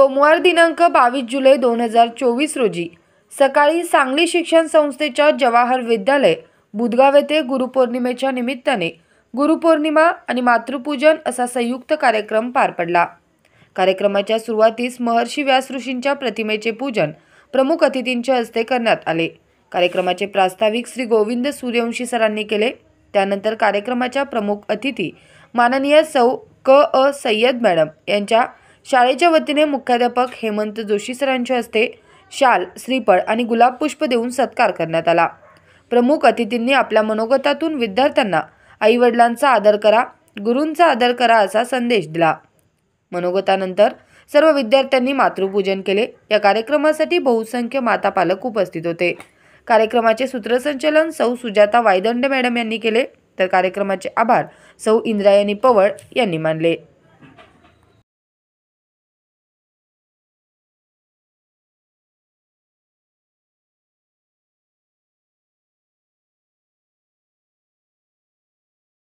सोमवार दिनांक 22 जुलै 2024 रोजी सकाळी सांगली शिक्षण संस्थेच्या जवाहर विद्यालय बुधगाव येथे गुरुपौर्णिमेच्या निमित्ताने गुरुपौर्णिमा आणि मातृपूजन असा संयुक्त कार्यक्रम पार पडला। कार्यक्रमाच्या सुरुवातीस महर्षी व्यास ऋषींच्या प्रतिमेचे पूजन प्रमुख अतिथींच्या हस्ते करण्यात आले। कार्यक्रमाचे प्रास्ताविक श्री गोविंद सूर्यवंशी सरांनी केले। त्यानंतर कार्यक्रमाच्या प्रमुख अतिथी माननीय सौ क. सय्यद मॅडम यांच्या शाळेच्या वतीने मुख्याध्यापक हेमंत जोशी सरांच्या हस्ते शाल, श्रीफळ आणि गुलाब पुष्प देऊन सत्कार करण्यात आला। प्रमुख अतिथींनी आपल्या मनोगतातून विद्यार्थ्यांना आई-वडिलांचा आदर करा, गुरूंचा आदर करा असा संदेश दिला। मनोगतानंतर सर्व विद्यार्थ्यांनी मातृपूजन केले। या कार्यक्रमासाठी बहुसंख्य माता पालक उपस्थित होते। कार्यक्रमाचे सूत्रसंचालन सौ सुजाता वायदंडे मॅडम यांनी केले, तर कार्यक्रमाचे आभार सौ इंद्रायणी पवळ यांनी मानले।